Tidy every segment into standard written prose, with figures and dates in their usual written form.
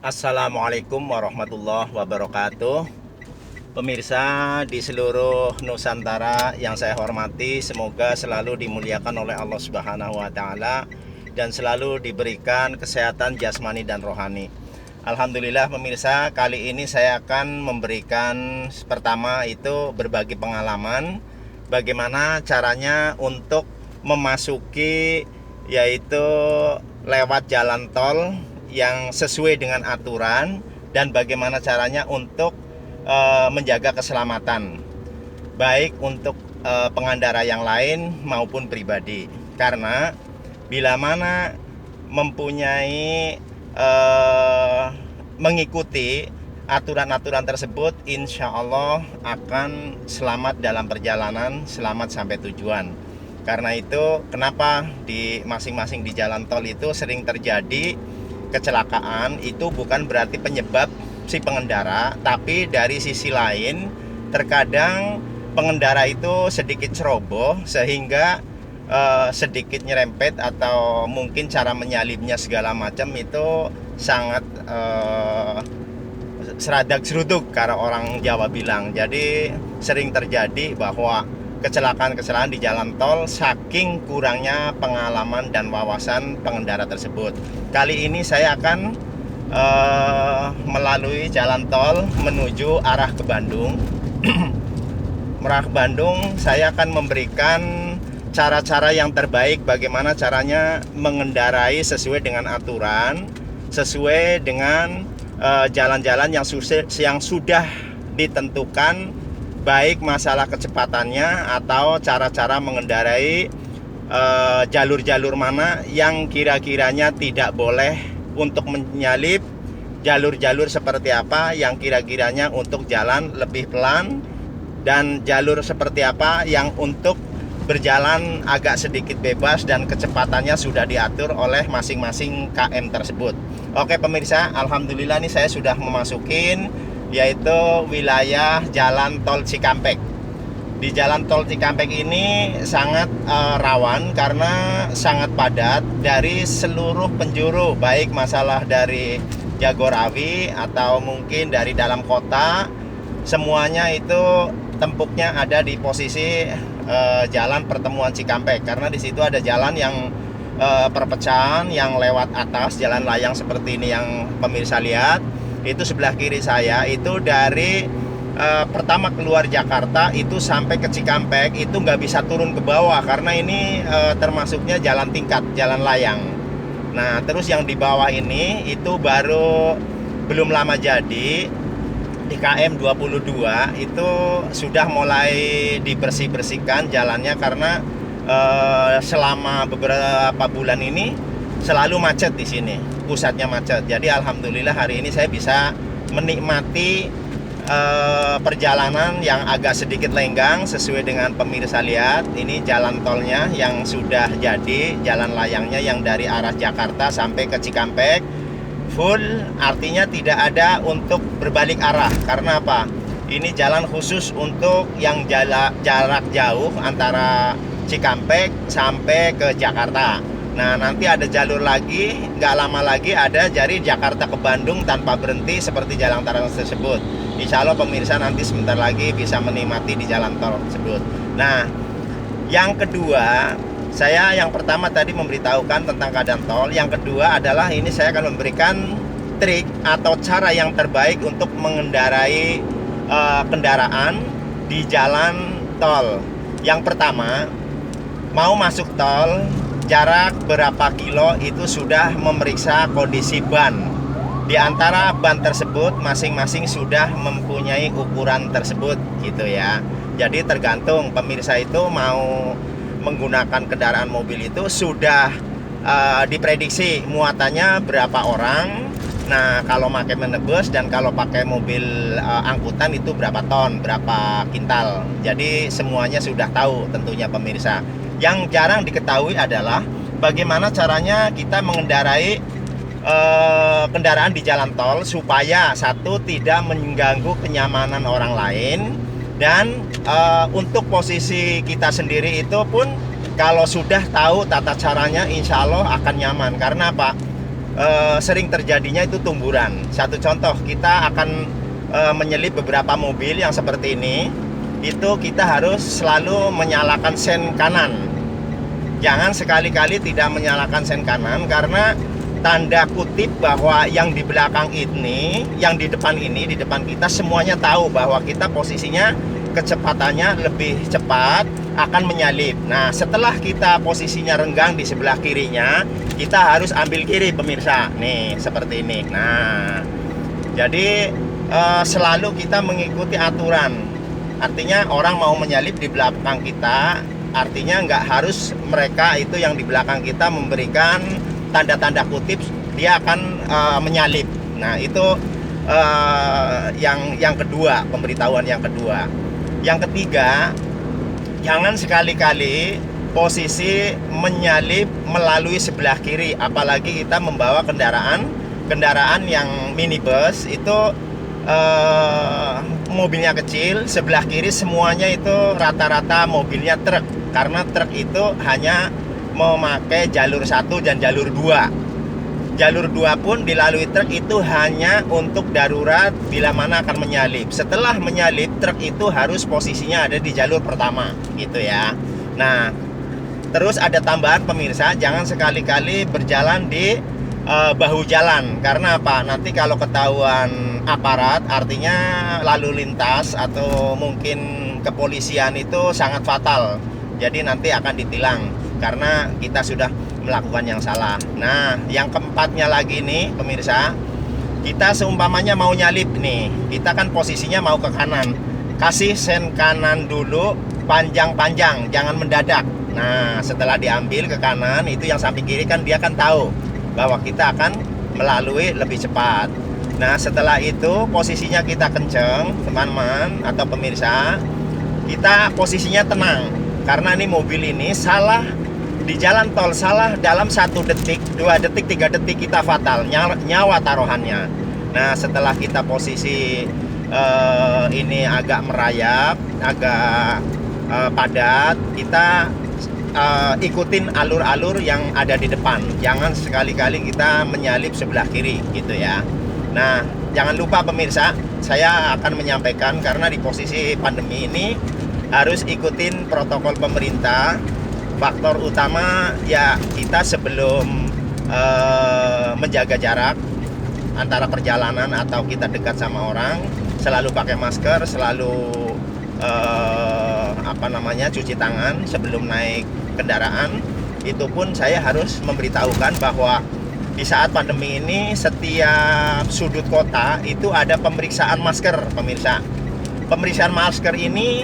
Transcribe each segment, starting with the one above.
Assalamualaikum warahmatullahi wabarakatuh. Pemirsa di seluruh Nusantara yang saya hormati, semoga selalu dimuliakan oleh Allah Subhanahu wa taala dan selalu diberikan kesehatan jasmani dan rohani. Alhamdulillah pemirsa, kali ini saya akan memberikan pertama itu berbagi pengalaman bagaimana caranya untuk memasuki yaitu lewat jalan tol yang sesuai dengan aturan dan bagaimana caranya untuk menjaga keselamatan baik untuk pengendara yang lain maupun pribadi. Karena bila mana mempunyai mengikuti aturan-aturan tersebut, insya Allah akan selamat dalam perjalanan, selamat sampai tujuan. Karena itu kenapa di masing-masing di jalan tol itu sering terjadi kecelakaan. Itu bukan berarti penyebab si pengendara, tapi dari sisi lain terkadang pengendara itu sedikit ceroboh sehingga sedikit nyerempet atau mungkin cara menyalipnya segala macam itu sangat seradak seruduk karena orang Jawa bilang. Jadi sering terjadi bahwa kecelakaan-kecelakaan di jalan tol saking kurangnya pengalaman dan wawasan pengendara tersebut. Kali ini saya akan melalui jalan tol menuju arah ke Bandung. Arah ke Bandung, saya akan memberikan cara-cara yang terbaik bagaimana caranya mengendarai sesuai dengan aturan, sesuai dengan jalan-jalan yang sudah ditentukan, baik masalah kecepatannya atau cara-cara mengendarai jalur-jalur mana yang kira-kiranya tidak boleh untuk menyalip, jalur-jalur seperti apa yang kira-kiranya untuk jalan lebih pelan, dan jalur seperti apa yang untuk berjalan agak sedikit bebas dan kecepatannya sudah diatur oleh masing-masing KM tersebut. Oke pemirsa, alhamdulillah nih saya sudah memasukin yaitu wilayah jalan tol Cikampek. Di jalan tol Cikampek ini sangat rawan karena sangat padat dari seluruh penjuru, baik masalah dari Jagorawi atau mungkin dari dalam kota, semuanya itu tempuknya ada di posisi jalan pertemuan Cikampek. Karena di situ ada jalan yang perpecahan yang lewat atas, jalan layang seperti ini yang pemirsa lihat. Itu sebelah kiri saya itu dari pertama keluar Jakarta itu sampai ke Cikampek itu nggak bisa turun ke bawah karena ini termasuknya jalan tingkat, jalan layang. Nah terus yang di bawah ini itu baru belum lama jadi di KM 22 itu sudah mulai dibersih-bersihkan jalannya karena selama beberapa bulan ini selalu macet di sini, pusatnya macet. Jadi alhamdulillah hari ini saya bisa menikmati perjalanan yang agak sedikit lenggang sesuai dengan pemirsa lihat. Ini jalan tolnya yang sudah jadi, jalan layangnya yang dari arah Jakarta sampai ke Cikampek full, artinya tidak ada untuk berbalik arah. Karena apa? Ini jalan khusus untuk yang jarak jauh antara Cikampek sampai ke Jakarta. Nah nanti ada jalur lagi, nggak lama lagi ada dari Jakarta ke Bandung tanpa berhenti seperti jalan tol tersebut. Insya Allah pemirsa nanti sebentar lagi bisa menikmati di jalan tol tersebut. Nah yang kedua, saya yang pertama tadi memberitahukan tentang keadaan tol. Yang kedua adalah ini saya akan memberikan trik atau cara yang terbaik untuk mengendarai kendaraan di jalan tol. Yang pertama, mau masuk tol jarak berapa kilo itu sudah memeriksa kondisi ban. Di antara ban tersebut masing-masing sudah mempunyai ukuran tersebut gitu ya. Jadi tergantung pemirsa itu mau menggunakan kendaraan mobil itu sudah diprediksi muatannya berapa orang. Nah kalau pakai minibus dan kalau pakai mobil angkutan itu berapa ton, berapa kintal. Jadi semuanya sudah tahu tentunya pemirsa. Yang jarang diketahui adalah bagaimana caranya kita mengendarai kendaraan di jalan tol supaya satu tidak mengganggu kenyamanan orang lain, dan untuk posisi kita sendiri itu pun kalau sudah tahu tata caranya insya Allah akan nyaman. Karena apa? sering terjadinya itu tumburan. Satu contoh, kita akan menyelip beberapa mobil yang seperti ini. Itu kita harus selalu menyalakan sen kanan. Jangan sekali-kali tidak menyalakan sen kanan, karena tanda kutip bahwa yang di belakang ini, yang di depan ini, di depan kita semuanya tahu bahwa kita posisinya kecepatannya lebih cepat, akan menyalip. Nah, setelah kita posisinya renggang di sebelah kirinya, kita harus ambil kiri pemirsa. Nih, seperti ini. Nah, jadi selalu kita mengikuti aturan. Artinya orang mau menyalip di belakang kita, artinya nggak harus mereka itu yang di belakang kita memberikan tanda-tanda kutip dia akan menyalip. Nah, itu yang kedua, pemberitahuan yang kedua. Yang ketiga, jangan sekali-kali posisi menyalip melalui sebelah kiri, apalagi kita membawa kendaraan yang minibus itu mobilnya kecil, sebelah kiri semuanya itu rata-rata mobilnya truk, karena truk itu hanya memakai jalur 1 dan jalur 2. Jalur 2 pun dilalui truk itu hanya untuk darurat bila mana akan menyalip. Setelah menyalip, truk itu harus posisinya ada di jalur pertama, gitu ya. Nah, terus ada tambahan pemirsa, jangan sekali-kali berjalan di bahu jalan. Karena apa? Nanti kalau ketahuan aparat, artinya lalu lintas atau mungkin kepolisian, itu sangat fatal. Jadi nanti akan ditilang karena kita sudah melakukan yang salah. Nah, yang keempatnya lagi nih pemirsa, kita seumpamanya mau nyalip nih, kita kan posisinya mau ke kanan, kasih sen kanan dulu panjang-panjang, jangan mendadak. Nah, setelah diambil ke kanan, itu yang samping kiri kan dia kan tahu bahwa kita akan melalui lebih cepat. Nah, setelah itu posisinya kita kenceng, teman-teman atau pemirsa, kita posisinya tenang, karena ini mobil ini salah di jalan tol, salah dalam 1 detik, 2 detik, 3 detik kita fatal, nyawa taruhannya. Nah, setelah kita posisi ini agak merayap, agak padat, kita ikutin alur-alur yang ada di depan. Jangan sekali-kali kita menyalip sebelah kiri, gitu ya. Nah, jangan lupa pemirsa, saya akan menyampaikan, karena di posisi pandemi ini harus ikutin protokol pemerintah. Faktor utama ya, kita sebelum menjaga jarak antara perjalanan atau kita dekat sama orang, selalu pakai masker, selalu cuci tangan sebelum naik kendaraan. Itu pun saya harus memberitahukan bahwa di saat pandemi ini setiap sudut kota itu ada pemeriksaan masker pemirsa. Pemeriksaan masker ini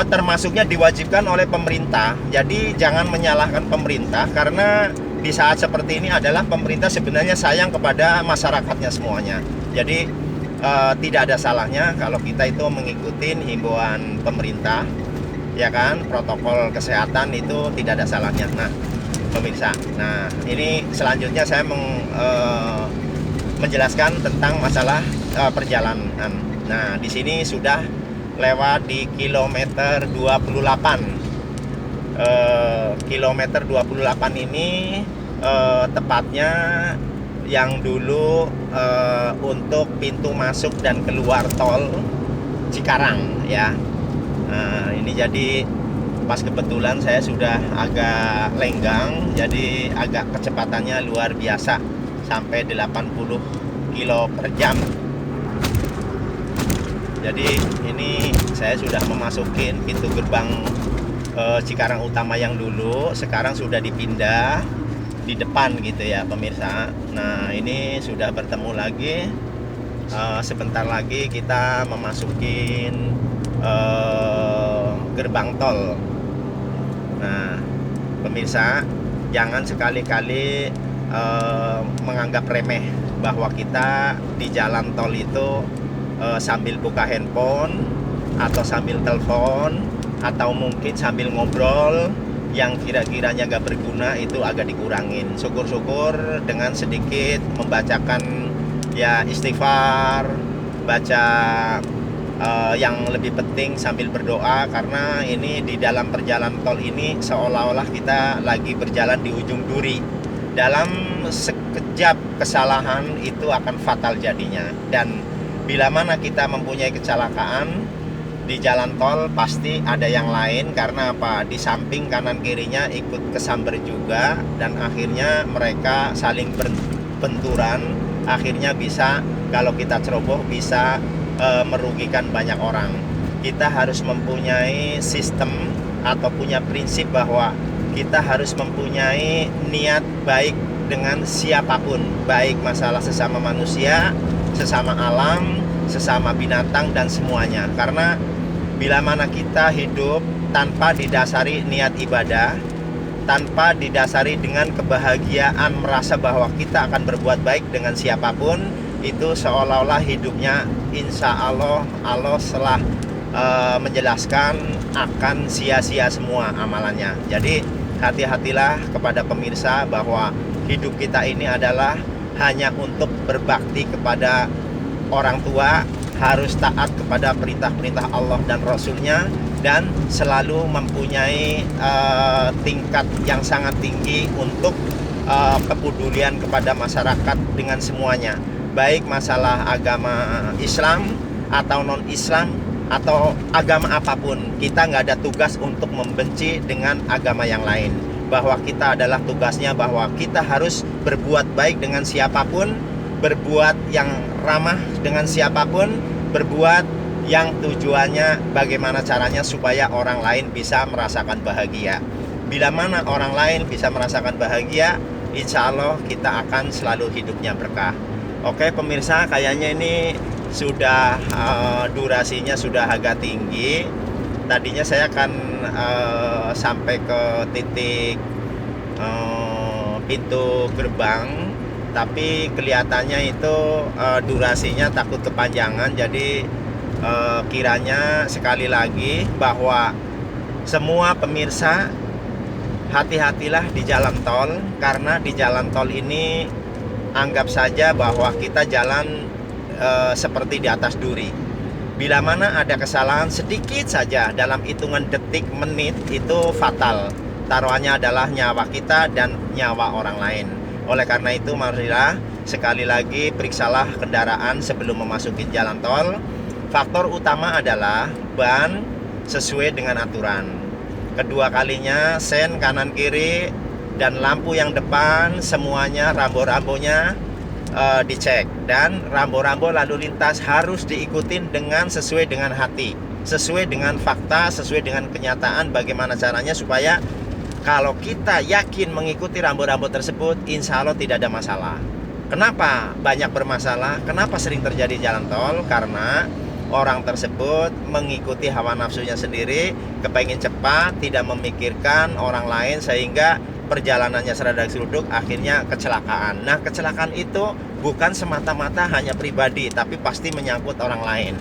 termasuknya diwajibkan oleh pemerintah. Jadi jangan menyalahkan pemerintah, karena di saat seperti ini adalah pemerintah sebenarnya sayang kepada masyarakatnya semuanya. Jadi tidak ada salahnya kalau kita itu mengikuti himbauan pemerintah, ya kan, protokol kesehatan itu tidak ada salahnya. Nah, pemirsa, nah ini selanjutnya saya menjelaskan tentang masalah perjalanan. Nah, di sini sudah lewat di kilometer 28. Kilometer 28 ini tepatnya yang dulu untuk pintu masuk dan keluar tol Cikarang ya. Nah, ini jadi pas kebetulan saya sudah agak lenggang, jadi agak kecepatannya luar biasa sampai 80 kilo per jam. Jadi ini saya sudah memasukin pintu gerbang Cikarang utama yang dulu, sekarang sudah dipindah di depan gitu ya pemirsa. Nah, ini sudah bertemu lagi, sebentar lagi kita memasukin gerbang tol. Nah, pemirsa, jangan sekali-kali menganggap remeh bahwa kita di jalan tol itu sambil buka handphone atau sambil telepon atau mungkin sambil ngobrol yang kira-kiranya gak berguna, itu agak dikurangin. Syukur-syukur dengan sedikit membacakan ya istighfar, baca yang lebih penting sambil berdoa, karena ini di dalam perjalanan tol ini seolah-olah kita lagi berjalan di ujung duri. dalam sekejap kesalahan itu akan fatal jadinya. Dan bila mana kita mempunyai kecelakaan di jalan tol, pasti ada yang lain. Karena apa? Di samping kanan kirinya ikut kesamber juga, dan akhirnya mereka saling benturan. Akhirnya bisa, kalau kita ceroboh, bisa merugikan banyak orang. Kita harus mempunyai sistem atau punya prinsip bahwa kita harus mempunyai niat baik dengan siapapun, baik masalah sesama manusia, sesama alam, sesama binatang, dan semuanya. Karena bila mana kita hidup tanpa didasari niat ibadah, tanpa didasari dengan kebahagiaan merasa bahwa kita akan berbuat baik dengan siapapun, itu seolah-olah hidupnya insya Allah setelah menjelaskan akan sia-sia semua amalannya. Jadi hati-hatilah kepada pemirsa bahwa hidup kita ini adalah hanya untuk berbakti kepada orang tua, harus taat kepada perintah-perintah Allah dan Rasulnya, dan selalu mempunyai tingkat yang sangat tinggi untuk kepedulian kepada masyarakat dengan semuanya, baik masalah agama Islam atau non-Islam atau agama apapun. Kita nggak ada tugas untuk membenci dengan agama yang lain, bahwa kita adalah tugasnya bahwa kita harus berbuat baik dengan siapapun, berbuat yang ramah dengan siapapun, berbuat yang tujuannya bagaimana caranya supaya orang lain bisa merasakan bahagia. Bila mana orang lain bisa merasakan bahagia, insya Allah kita akan selalu hidupnya berkah. Oke pemirsa, kayaknya ini sudah durasinya sudah agak tinggi. Tadinya saya akan sampai ke titik pintu gerbang, tapi kelihatannya itu durasinya takut kepanjangan. Jadi kiranya sekali lagi bahwa semua pemirsa hati-hatilah di jalan tol, karena di jalan tol ini anggap saja bahwa kita jalan seperti di atas duri. Bila mana ada kesalahan sedikit saja dalam hitungan detik, menit, itu fatal. Taruhannya adalah nyawa kita dan nyawa orang lain. Oleh karena itu marilah sekali lagi periksalah kendaraan sebelum memasuki jalan tol. Faktor utama adalah ban sesuai dengan aturan. Kedua kalinya sen kanan kiri dan lampu yang depan semuanya rambo-rambonya dicek, dan rambo-rambo lalu lintas harus diikutin dengan sesuai dengan hati, sesuai dengan fakta, sesuai dengan kenyataan. Bagaimana caranya supaya kalau kita yakin mengikuti rambo-rambo tersebut, insya Allah tidak ada masalah. Kenapa banyak bermasalah? Kenapa sering terjadi jalan tol? Karena orang tersebut mengikuti hawa nafsunya sendiri, kepengen cepat, tidak memikirkan orang lain, sehingga perjalanannya seradak seruduk, akhirnya kecelakaan. Nah, kecelakaan itu bukan semata-mata hanya pribadi, tapi pasti menyangkut orang lain.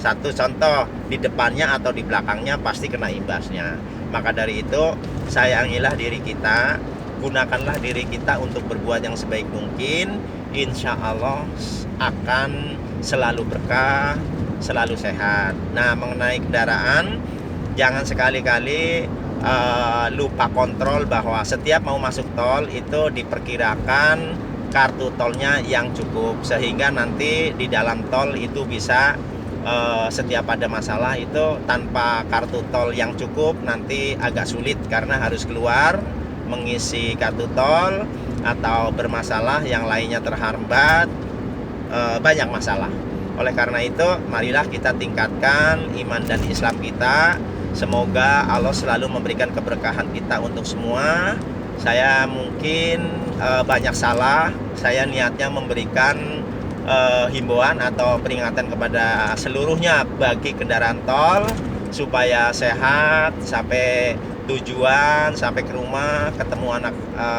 Satu contoh, di depannya atau di belakangnya pasti kena imbasnya. Maka dari itu, sayangilah diri kita, gunakanlah diri kita untuk berbuat yang sebaik mungkin. Insya Allah akan selalu berkah, selalu sehat. Nah, mengenai kendaraan, jangan sekali-kali lupa kontrol bahwa setiap mau masuk tol itu diperkirakan kartu tolnya yang cukup, sehingga nanti di dalam tol itu bisa setiap ada masalah itu tanpa kartu tol yang cukup nanti agak sulit, karena harus keluar mengisi kartu tol atau bermasalah yang lainnya terhambat, banyak masalah. Oleh karena itu marilah kita tingkatkan iman dan Islam kita. Semoga Allah selalu memberikan keberkahan kita untuk semua. Saya mungkin banyak salah. Saya niatnya memberikan himbauan atau peringatan kepada seluruhnya bagi kendaraan tol supaya sehat sampai tujuan, sampai ke rumah, ketemu anak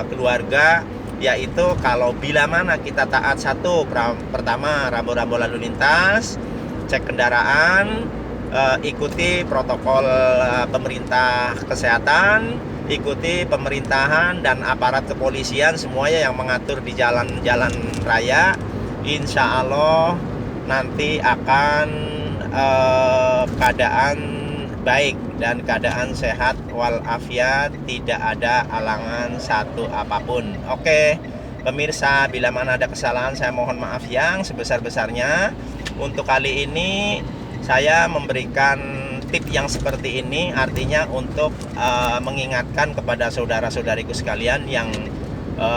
keluarga. Yaitu kalau bila mana kita taat satu, pertama rambu-rambu lalu lintas, cek kendaraan, ikuti protokol pemerintah kesehatan, ikuti pemerintahan dan aparat kepolisian semuanya yang mengatur di jalan-jalan raya. Insya Allah nanti akan keadaan baik dan keadaan sehat walafiat, tidak ada halangan satu apapun. Oke, pemirsa, bila mana ada kesalahan saya mohon maaf yang sebesar-besarnya. Untuk kali ini saya memberikan tip yang seperti ini, artinya untuk mengingatkan kepada saudara-saudariku sekalian yang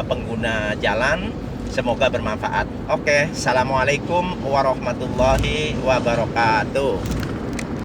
pengguna jalan. Semoga bermanfaat. Oke, assalamualaikum warahmatullahi wabarakatuh.